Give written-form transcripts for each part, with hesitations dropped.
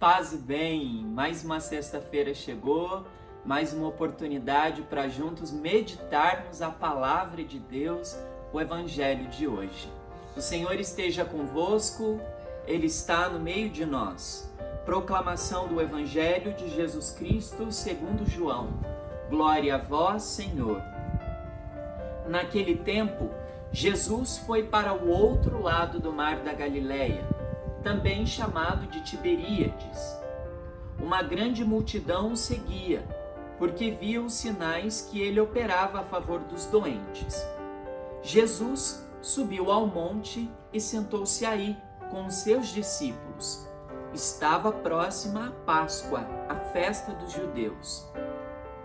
Paz e bem, mais uma sexta-feira chegou, mais uma oportunidade para juntos meditarmos a palavra de Deus, o Evangelho de hoje. O Senhor esteja convosco, Ele está no meio de nós. Proclamação do Evangelho de Jesus Cristo segundo João. Glória a vós, Senhor. Naquele tempo, Jesus foi para o outro lado do mar da Galileia, também chamado de Tiberíades. Uma grande multidão o seguia, porque via os sinais que ele operava a favor dos doentes. Jesus subiu ao monte e sentou-se aí com os seus discípulos. Estava próxima a Páscoa, a festa dos judeus.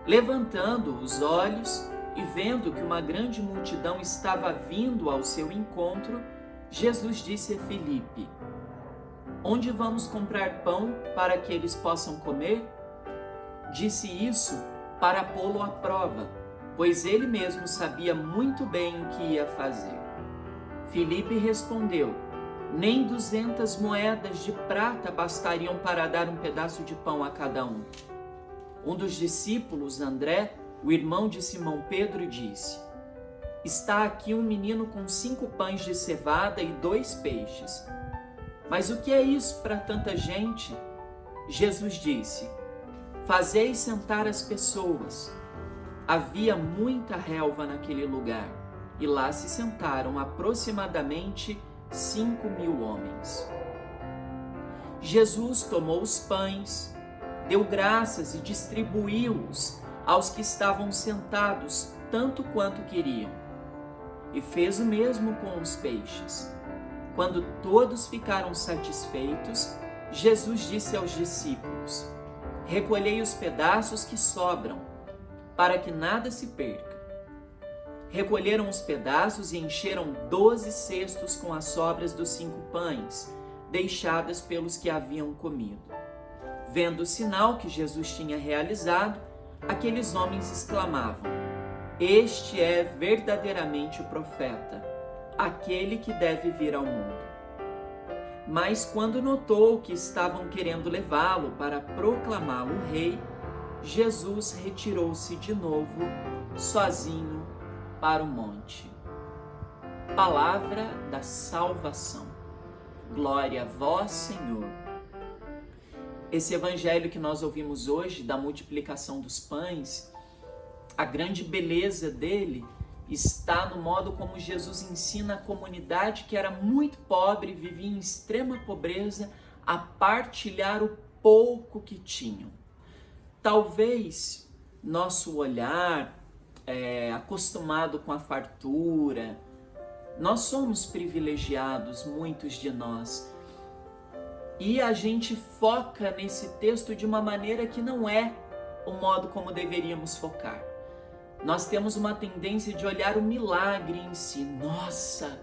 Levantando os olhos e vendo que uma grande multidão estava vindo ao seu encontro, Jesus disse a Filipe: "Onde vamos comprar pão para que eles possam comer?" Disse isso para pô-lo à prova, pois ele mesmo sabia muito bem o que ia fazer. Filipe respondeu: "Nem 200 moedas de prata bastariam para dar um pedaço de pão a cada um." Um dos discípulos, André, o irmão de Simão Pedro, disse: "Está aqui um menino com 5 pães de cevada e 2 peixes. Mas o que é isso para tanta gente?" Jesus disse: "Fazei sentar as pessoas." Havia muita relva naquele lugar, e lá se sentaram aproximadamente 5.000 homens. Jesus tomou os pães, deu graças e distribuiu-os aos que estavam sentados, tanto quanto queriam. E fez o mesmo com os peixes. Quando todos ficaram satisfeitos, Jesus disse aos discípulos: "Recolhei os pedaços que sobram, para que nada se perca." Recolheram os pedaços e encheram 12 cestos com as sobras dos 5 pães, deixadas pelos que haviam comido. Vendo o sinal que Jesus tinha realizado, aqueles homens exclamavam: "Este é verdadeiramente o profeta, aquele que deve vir ao mundo." Mas quando notou que estavam querendo levá-lo para proclamá-lo rei, Jesus retirou-se de novo, sozinho, para o monte. Palavra da salvação. Glória a vós, Senhor. Esse evangelho que nós ouvimos hoje, da multiplicação dos pães, a grande beleza dele está no modo como Jesus ensina a comunidade que era muito pobre, vivia em extrema pobreza, a partilhar o pouco que tinham. Talvez nosso olhar, acostumado com a fartura, nós somos privilegiados, muitos de nós, e a gente foca nesse texto de uma maneira que não é o modo como deveríamos focar. Nós temos uma tendência de olhar o milagre em si. Nossa,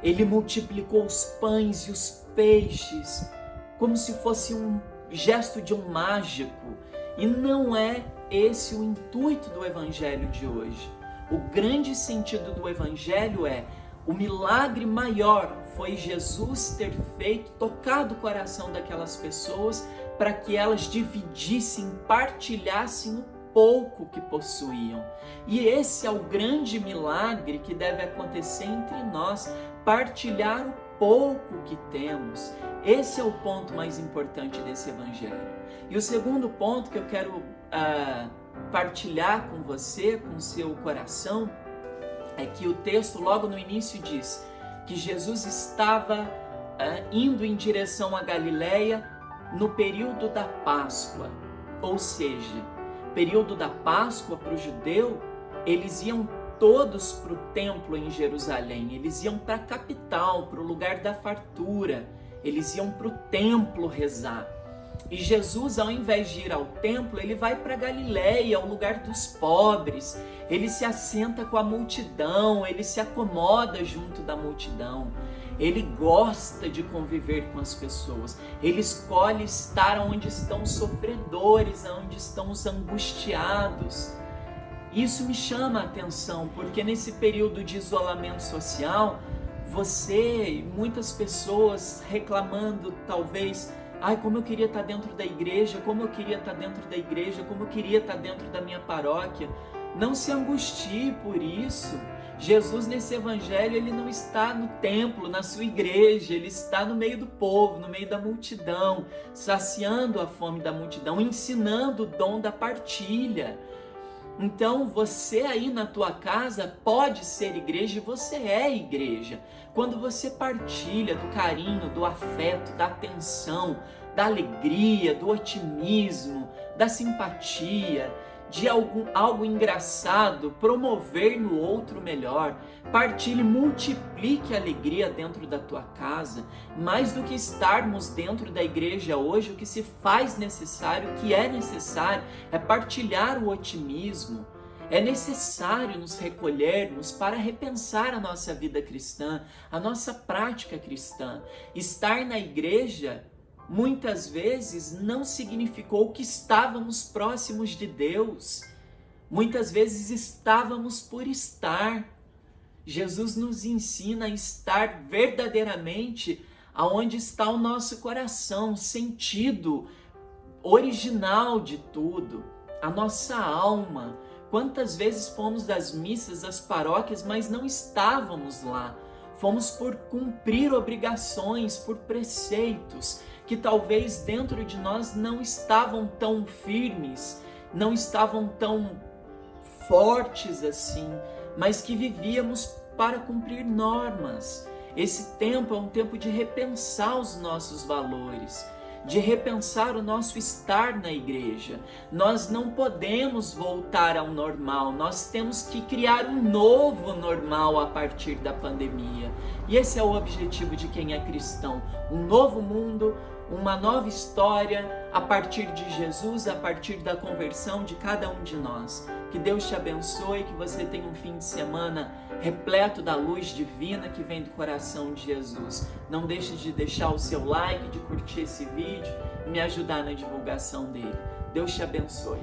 ele multiplicou os pães e os peixes, como se fosse um gesto de um mágico. E não é esse o intuito do Evangelho de hoje. O grande sentido do Evangelho é: o milagre maior foi Jesus ter feito, tocado o coração daquelas pessoas para que elas dividissem, partilhassem o pouco que possuíam. E esse é o grande milagre que deve acontecer entre nós, partilhar o pouco que temos. Esse é o ponto mais importante desse Evangelho. E o segundo ponto que eu quero partilhar com você, com o seu coração, é que o texto logo no início diz que Jesus estava indo em direção à Galileia no período da Páscoa. Ou seja, período da Páscoa para o judeu, eles iam todos para o templo em Jerusalém, eles iam para a capital, para o lugar da fartura, eles iam para o templo rezar. E Jesus, ao invés de ir ao templo, ele vai para Galileia, o lugar dos pobres. Ele se assenta com a multidão, ele se acomoda junto da multidão. Ele gosta de conviver com as pessoas. Ele escolhe estar onde estão os sofredores, onde estão os angustiados. Isso me chama a atenção, porque nesse período de isolamento social, você e muitas pessoas reclamando talvez Ai, como eu queria estar dentro da igreja, como eu queria estar dentro da igreja, como eu queria estar dentro da minha paróquia. Não se angustie por isso. Jesus, nesse evangelho, ele não está no templo, na sua igreja, ele está no meio do povo, no meio da multidão, saciando a fome da multidão, ensinando o dom da partilha. Então, você aí na tua casa pode ser igreja e você é igreja. Quando você partilha do carinho, do afeto, da atenção, da alegria, do otimismo, da simpatia, de algo engraçado, promover no outro melhor, partilhe, multiplique a alegria dentro da tua casa. Mais do que estarmos dentro da igreja hoje, o que se faz necessário, o que é necessário, é partilhar o otimismo. É necessário nos recolhermos para repensar a nossa vida cristã, a nossa prática cristã. Estar na igreja muitas vezes não significou que estávamos próximos de Deus. Muitas vezes estávamos por estar. Jesus nos ensina a estar verdadeiramente aonde está o nosso coração, o sentido original de tudo, a nossa alma. Quantas vezes fomos das missas, das paróquias, mas não estávamos lá. Fomos por cumprir obrigações, por preceitos, que talvez dentro de nós não estavam tão firmes, não estavam tão fortes assim, mas que vivíamos para cumprir normas. Esse tempo é um tempo de repensar os nossos valores, de repensar o nosso estar na igreja. Nós não podemos voltar ao normal, nós temos que criar um novo normal a partir da pandemia. E esse é o objetivo de quem é cristão, um novo mundo, uma nova história a partir de Jesus, a partir da conversão de cada um de nós. Que Deus te abençoe, que você tenha um fim de semana repleto da luz divina que vem do coração de Jesus. Não deixe de deixar o seu like, de curtir esse vídeo e me ajudar na divulgação dele. Deus te abençoe.